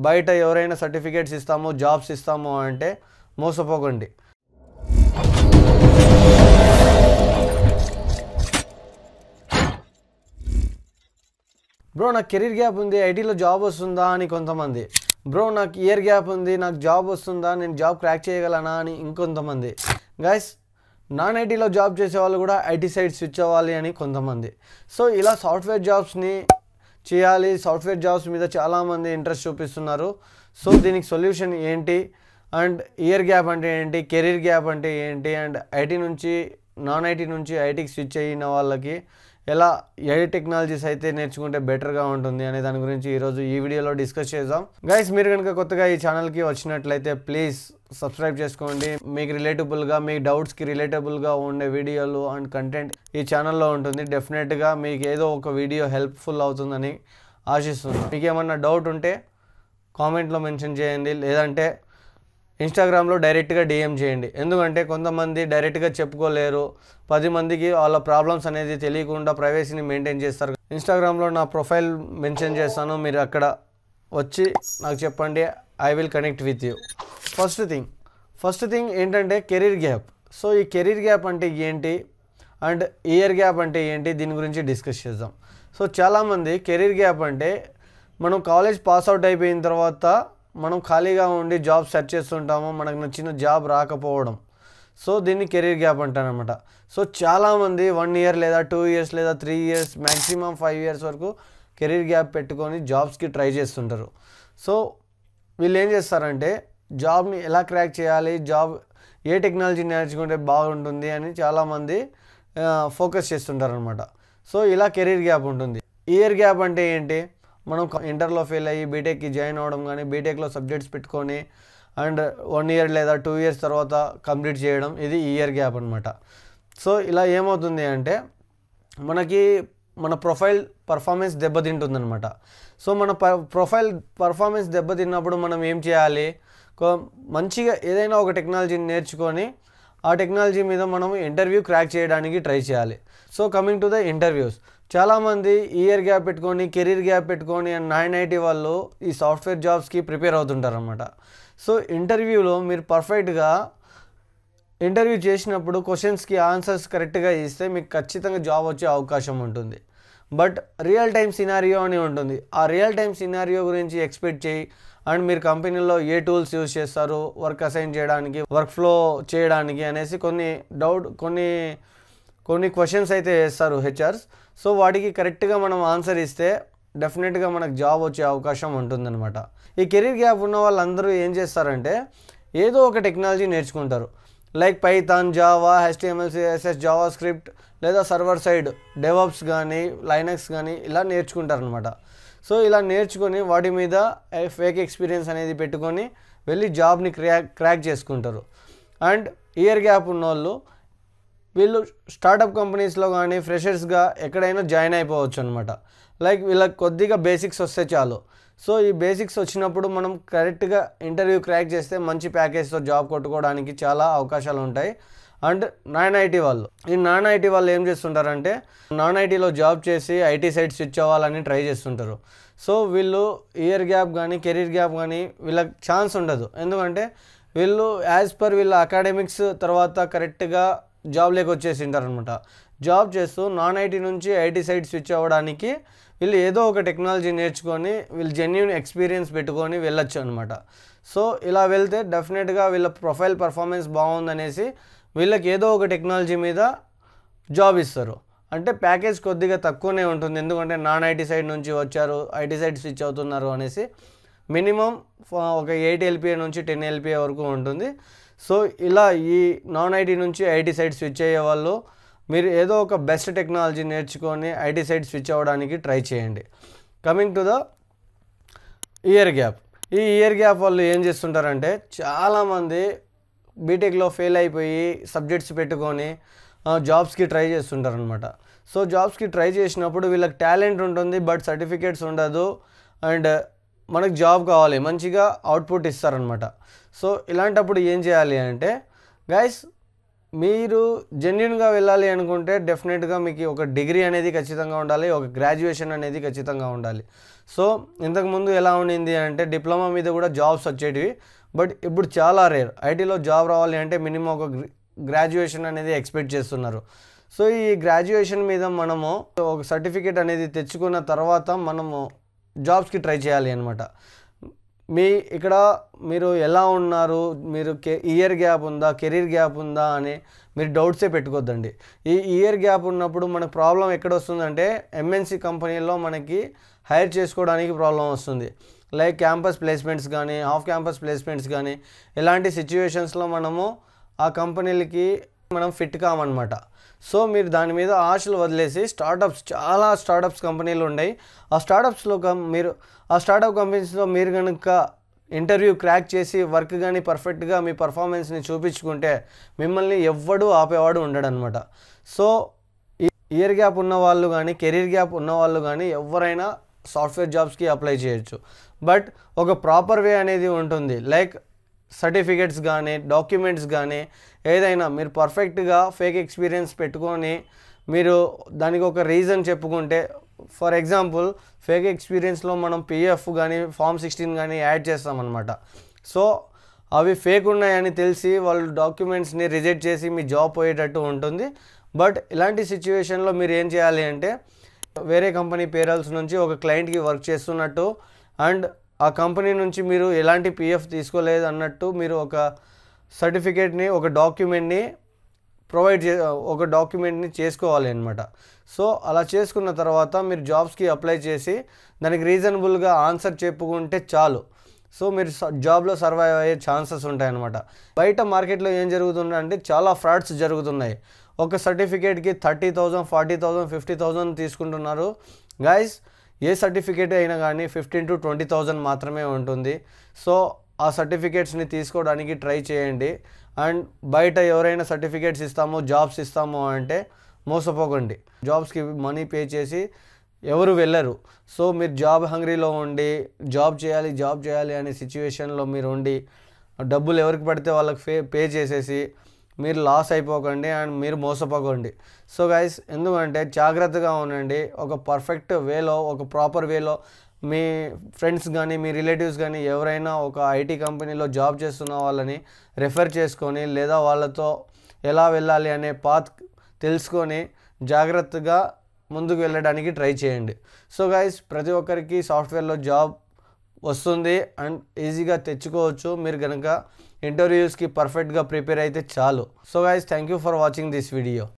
బయట ఎవరైనా సర్టిఫికేట్స్ ఇస్తాము జాబ్స్ ఇస్తాము అంటే మోసపోకండి. బ్రో నాకు కెరీర్ గ్యాప్ ఉంది, ఐటీలో జాబ్ వస్తుందా అని కొంతమంది. బ్రో నాకు ఇయర్ గ్యాప్ ఉంది, నాకు జాబ్ వస్తుందా, నేను జాబ్ క్రాక్ చేయగలనా అని ఇంకొంతమంది. గైస్ నాన్ ఐటీలో జాబ్ చేసే వాళ్ళు కూడా ఐటీ సైడ్ స్విచ్ అవ్వాలి అని కొంతమంది. సో ఇలా సాఫ్ట్వేర్ జాబ్స్ని చేయాలి, సాఫ్ట్వేర్ జాబ్స్ మీద చాలామంది ఇంట్రెస్ట్ చూపిస్తున్నారు. సో దీనికి సొల్యూషన్ ఏంటి, అండ్ ఇయర్ గ్యాప్ అంటే ఏంటి, కెరీర్ గ్యాప్ అంటే ఏంటి, అండ్ ఐటీ నుంచి నాన్ ఐటీ నుంచి ఐటీకి స్విచ్ అయిన వాళ్ళకి ఎలా ఏ టెక్నాలజీస్ అయితే నేర్చుకుంటే బెటర్గా ఉంటుంది అనే దాని గురించి ఈరోజు ఈ వీడియోలో డిస్కస్ చేద్దాం. గైస్ మీరు కనుక కొత్తగా ఈ ఛానల్కి వచ్చినట్లయితే ప్లీజ్ సబ్స్క్రైబ్ చేసుకోండి. మీకు రిలేటబుల్గా, మీ డౌట్స్కి రిలేటబుల్గా ఉండే వీడియోలు అండ్ కంటెంట్ ఈ ఛానల్లో ఉంటుంది. డెఫినెట్గా మీకు ఏదో ఒక వీడియో హెల్ప్ఫుల్ అవుతుందని ఆశిస్తున్నాను. మీకు ఏమన్నా డౌట్ ఉంటే కామెంట్లో మెన్షన్ చేయండి, లేదంటే ఇన్స్టాగ్రామ్లో డైరెక్ట్గా డిఎం చేయండి. ఎందుకంటే కొంతమంది డైరెక్ట్గా చెప్పుకోలేరు, 10 మందికి వాళ్ళ ప్రాబ్లమ్స్ అనేది తెలియకుండా ప్రైవసీని మెయింటైన్ చేస్తారు. ఇన్స్టాగ్రామ్లో నా ప్రొఫైల్ మెన్షన్ చేస్తాను, మీరు అక్కడ వచ్చి నాకు చెప్పండి, I will connect with you. First thing ఏంటంటే కెరీర్ గ్యాప్. సో ఈ కెరీర్ గ్యాప్ అంటే ఏంటి అండ్ ఇయర్ గ్యాప్ అంటే ఏంటి, దీని గురించి డిస్కస్ చేద్దాం. సో చాలామంది కెరీర్ గ్యాప్ అంటే మనం కాలేజ్ పాస్ అవుట్ అయిపోయిన తర్వాత మనం ఖాళీగా ఉండి జాబ్ సెర్చ్ చేస్తుంటాము, మనకు నచ్చిన జాబ్ రాకపోవడం. సో దీన్ని కెరీర్ గ్యాప్ అంటారనమాట. సో చాలామంది 1 ఇయర్ లేదా 2 ఇయర్స్ లేదా 3 ఇయర్స్ మ్యాక్సిమం 5 ఇయర్స్ వరకు కెరీర్ గ్యాప్ పెట్టుకొని జాబ్స్కి ట్రై చేస్తుంటారు. సో వీళ్ళు ఏం చేస్తారంటే జాబ్ని ఎలా క్రాక్ చేయాలి, జాబ్ ఏ టెక్నాలజీ నేర్చుకుంటే బాగుంటుంది అని చాలామంది ఫోకస్ చేస్తుంటారు అనమాట. సో ఇలా కెరీర్ గ్యాప్ ఉంటుంది. ఇయర్ గ్యాప్ అంటే ఏంటి, మనం ఇంటర్లో ఫెయిల్ అయ్యి బీటెక్కి జాయిన్ అవ్వడం కానీ, బీటెక్లో సబ్జెక్ట్స్ పెట్టుకొని అండ్ 1 ఇయర్ లేదా 2 ఇయర్స్ తర్వాత కంప్లీట్ చేయడం, ఇది ఇయర్ గ్యాప్ అనమాట. సో ఇలా ఏమవుతుంది అంటే మనకి మన ప్రొఫైల్ పర్ఫార్మెన్స్ దెబ్బతింటుంది అనమాట. సో మన ప్రొఫైల్ పర్ఫార్మెన్స్ దెబ్బతిన్నప్పుడు మనం ఏం చేయాలి, మంచిగా ఏదైనా ఒక టెక్నాలజీని నేర్చుకొని ఆ టెక్నాలజీ మీద మనం ఇంటర్వ్యూ క్రాక్ చేయడానికి ట్రై చేయాలి. So coming to the interviews, చాలామంది ఇయర్ గ్యాప్ పెట్టుకొని కెరీర్ గ్యాప్ పెట్టుకొని అండ్ నాన్ ఐటీ వాళ్ళు ఈ సాఫ్ట్వేర్ జాబ్స్కి ప్రిపేర్ అవుతుంటారు అనమాట. సో ఇంటర్వ్యూలో మీరు పర్ఫెక్ట్గా ఇంటర్వ్యూ చేసినప్పుడు క్వశ్చన్స్కి ఆన్సర్స్ కరెక్ట్గా ఇస్తే మీకు ఖచ్చితంగా జాబ్ వచ్చే అవకాశం ఉంటుంది. బట్ రియల్ టైం సినారియో అని ఉంటుంది, ఆ రియల్ టైం సినారియో గురించి ఎక్స్పెక్ట్ చేయి. అండ్ మీరు కంపెనీలో ఏ టూల్స్ యూజ్ చేస్తారు వర్క్ అసైన్ చేయడానికి, వర్క్ ఫ్లో చేయడానికి అనేసి కొన్ని క్వశ్చన్స్ అయితే వేస్తారు హెచ్ఆర్స్. సో వాటికి కరెక్ట్గా మనం ఆన్సర్ ఇస్తే డెఫినెట్గా మనకు జాబ్ వచ్చే అవకాశం ఉంటుందన్నమాట. ఈ కెరీర్ గ్యాప్ ఉన్న వాళ్ళందరూ ఏం చేస్తారంటే ఏదో ఒక టెక్నాలజీ నేర్చుకుంటారు. Like Python, Java, HTML, CSS, Java script లేదా సర్వర్ సైడ్ డెవాప్స్ కానీ, లైనక్స్ కానీ ఇలా నేర్చుకుంటారనమాట. సో ఇలా నేర్చుకొని వాటి మీద ఫేక్ ఎక్స్పీరియన్స్ అనేది పెట్టుకొని వెళ్ళి జాబ్ని క్రాక్ చేసుకుంటారు. అండ్ ఇయర్ గ్యాప్ ఉన్నోళ్ళు వీళ్ళు స్టార్టప్ కంపెనీస్లో కానీ ఫ్రెషర్స్గా ఎక్కడైనా జాయిన్ అయిపోవచ్చు అనమాట. లైక్ వీళ్ళకి కొద్దిగా బేసిక్స్ వస్తే చాలు. సో ఈ బేసిక్స్ వచ్చినప్పుడు మనం కరెక్ట్గా ఇంటర్వ్యూ క్రాక్ చేస్తే మంచి ప్యాకేజ్తో జాబ్ కొట్టుకోవడానికి చాలా అవకాశాలు ఉంటాయి. అండ్ నాన్ ఐటీ వాళ్ళు, ఈ నాన్ ఐటీ వాళ్ళు ఏం చేస్తుంటారంటే నాన్ ఐటీలో జాబ్ చేసి ఐటీ సైడ్ స్విచ్ అవ్వాలని ట్రై చేస్తుంటారు. సో వీళ్ళు ఇయర్ గ్యాప్ కానీ కెరీర్ గ్యాప్ కానీ వీళ్ళకి ఛాన్స్ ఉండదు. ఎందుకంటే వీళ్ళు యాజ్ పర్ వీళ్ళ అకాడమిక్స్ తర్వాత కరెక్ట్గా జాబ్ లేక వచ్చేసింటారు అనమాట. జాబ్ చేస్తూ నాన్ ఐటీ నుంచి ఐటీ సైడ్ స్విచ్ అవ్వడానికి వీళ్ళు ఏదో ఒక టెక్నాలజీ నేర్చుకొని వీళ్ళు జెన్యూన్ ఎక్స్పీరియన్స్ పెట్టుకొని వెళ్ళొచ్చు అనమాట. సో ఇలా వెళ్తే డెఫినెట్గా వీళ్ళ ప్రొఫైల్ పర్ఫార్మెన్స్ బాగుందనేసి వీళ్ళకి ఏదో ఒక టెక్నాలజీ మీద జాబ్ ఇస్తారు. అంటే ప్యాకేజ్ కొద్దిగా తక్కువనే ఉంటుంది, ఎందుకంటే నాన్ ఐటీ సైడ్ నుంచి వచ్చారు, ఐటీ సైడ్ స్విచ్ అవుతున్నారు అనేసి మినిమం ఒక 8 LPA నుంచి 10 LPA వరకు ఉంటుంది. సో ఇలా ఈ నాన్ ఐటీ నుంచి ఐటీ సైడ్ స్విచ్ అయ్యే వాళ్ళు మీరు ఏదో ఒక బెస్ట్ టెక్నాలజీ నేర్చుకొని ఐటీ సైడ్ స్విచ్ అవ్వడానికి ట్రై చేయండి. Coming to the year gap, ఈ ఇయర్ గ్యాప్ వాళ్ళు ఏం చేస్తుంటారంటే చాలామంది బీటెక్లో ఫెయిల్ అయిపోయి సబ్జెక్ట్స్ పెట్టుకొని జాబ్స్కి ట్రై చేస్తుంటారు అనమాట. సో జాబ్స్కి ట్రై చేసినప్పుడు వీళ్ళకి టాలెంట్ ఉంటుంది బట్ సర్టిఫికేట్స్ ఉండదు అండ్ మనకు జాబ్ కావాలి, మంచిగా అవుట్పుట్ ఇస్తారనమాట. సో ఇలాంటప్పుడు ఏం చేయాలి అంటే గైస్ మీరు జెన్యున్గా వెళ్ళాలి అనుకుంటే డెఫినెట్గా మీకు ఒక డిగ్రీ అనేది ఖచ్చితంగా ఉండాలి, ఒక గ్రాడ్యుయేషన్ అనేది ఖచ్చితంగా ఉండాలి. సో ఇంతకుముందు ఎలా ఉండింది అంటే డిప్లొమా మీద కూడా జాబ్స్ వచ్చేటివి, బట్ ఇప్పుడు చాలా రేర్. ఐటీలో జాబ్ రావాలి అంటే మినిమం ఒక గ్రాడ్యుయేషన్ అనేది ఎక్స్పెక్ట్ చేస్తున్నారు. సో ఈ గ్రాడ్యుయేషన్ మీద మనము ఒక సర్టిఫికేట్ అనేది తెచ్చుకున్న తర్వాత మనము జాబ్స్కి ట్రై చేయాలి అనమాట. ఇక్కడ మీరు ఎలా ఉన్నారు, మీరు ఇయర్ గ్యాప్ ఉందా, కెరీర్ గ్యాప్ ఉందా అని మీరు డౌట్సే పెట్టుకోవద్దండి. ఈ ఇయర్ గ్యాప్ ఉన్నప్పుడు మనకు ప్రాబ్లం ఎక్కడ వస్తుందంటే ఎంఎన్సీ కంపెనీల్లో మనకి హైర్ చేసుకోవడానికి ప్రాబ్లం వస్తుంది. లైక్ క్యాంపస్ ప్లేస్మెంట్స్ కానీ, ఆఫ్ క్యాంపస్ ప్లేస్మెంట్స్ కానీ, ఇలాంటి సిచ్యువేషన్స్లో మనము ఆ కంపెనీలకి మనం ఫిట్ కామన్నమాట. సో మీరు దాని మీద ఆశలు వదిలేసి చాలా స్టార్టప్స్ కంపెనీలు ఉన్నాయి. ఆ స్టార్టప్ కంపెనీస్లో మీరు కనుక ఇంటర్వ్యూ క్రాక్ చేసి వర్క్ కానీ పర్ఫెక్ట్గా మీ పర్ఫార్మెన్స్ని చూపించుకుంటే మిమ్మల్ని ఎవ్వడూ ఆపేవాడు ఉండడనమాట. సో ఇయర్ గ్యాప్ ఉన్న వాళ్ళు కానీ, కెరీర్ గ్యాప్ ఉన్న వాళ్ళు కానీ ఎవరైనా సాఫ్ట్వేర్ జాబ్స్కి అప్లై చేయొచ్చు. బట్ ఒక ప్రాపర్ వే అనేది ఉంటుంది. లైక్ సర్టిఫికేట్స్ కానీ, డాక్యుమెంట్స్ కానీ, ఏదైనా మీరు పర్ఫెక్ట్గా ఫేక్ ఎక్స్పీరియన్స్ పెట్టుకొని మీరు దానికి ఒక రీజన్ చెప్పుకుంటే, ఫర్ ఎగ్జాంపుల్ ఫేక్ ఎక్స్పీరియన్స్లో మనం పిఎఫ్ కానీ ఫామ్ 16 కానీ యాడ్ చేస్తామన్నమాట. సో అవి ఫేక్ ఉన్నాయని తెలిసి వాళ్ళు డాక్యుమెంట్స్ని రిజెక్ట్ చేసి మీ జాబ్ పోయేటట్టు ఉంటుంది. బట్ ఇలాంటి సిచ్యువేషన్లో మీరు ఏం చేయాలి అంటే వేరే కంపెనీ పేరల్స్ నుంచి ఒక క్లయింట్కి వర్క్ చేస్తున్నట్టు అండ్ ఆ కంపెనీ నుంచి మీరు ఎలాంటి పిఎఫ్ తీసుకోలేదు అన్నట్టు మీరు ఒక సర్టిఫికేట్ని, ఒక డాక్యుమెంట్ని ఒక డాక్యుమెంట్ని చేసుకోవాలి అనమాట. సో అలా చేసుకున్న తర్వాత మీరు జాబ్స్కి అప్లై చేసి దానికి రీజనబుల్గా ఆన్సర్ చెప్పుకుంటే చాలు. సో మీరు జాబ్లో సర్వైవ్ అయ్యే ఛాన్సెస్ ఉంటాయన్నమాట. బయట మార్కెట్లో ఏం జరుగుతుందంటే చాలా ఫ్రాడ్స్ జరుగుతున్నాయి. ఒక సర్టిఫికేట్కి 30,000, 40,000, 50,000 తీసుకుంటున్నారు. గైస్, ఏ సర్టిఫికేట్ అయినా కానీ 15,000 to 20,000 మాత్రమే ఉంటుంది. సో ఆ సర్టిఫికేట్స్ని తీసుకోవడానికి ట్రై చేయండి. అండ్ బయట ఎవరైనా సర్టిఫికేట్స్ ఇస్తాము, జాబ్స్ ఇస్తాము అంటే మోసపోకండి. జాబ్స్కి మనీ పే చేసి ఎవరు వెళ్ళరు. సో మీరు జాబ్ హంగ్రీలో ఉండి జాబ్ చేయాలి అనే సిచ్యువేషన్లో మీరు ఉండి డబ్బులు ఎవరికి పడితే వాళ్ళకి పే చేసేసి మీరు లాస్ అయిపోకండి అండ్ మీరు మోసపోకండి. సో గైస్, ఎందుకంటే జాగ్రత్తగా ఉండండి. ఒక పర్ఫెక్ట్ వేలో, ఒక ప్రాపర్ వేలో మీ ఫ్రెండ్స్ కానీ, మీ రిలేటివ్స్ కానీ ఎవరైనా ఒక ఐటీ కంపెనీలో జాబ్ చేస్తున్న వాళ్ళని రెఫర్ చేసుకొని లేదా వాళ్ళతో ఎలా వెళ్ళాలి అనే పాత్ తెలుసుకొని జాగ్రత్తగా ముందుకు వెళ్ళడానికి ట్రై చేయండి. సో గైస్, ప్రతి ఒక్కరికి సాఫ్ట్వేర్లో జాబ్ వస్తుంది అండ్ ఈజీగా తెచ్చుకోవచ్చు మీరు కనుక ఇంటర్వ్యూస్కి పర్ఫెక్ట్గా ప్రిపేర్ అయితే చాలు. So guys, thank you for watching this video.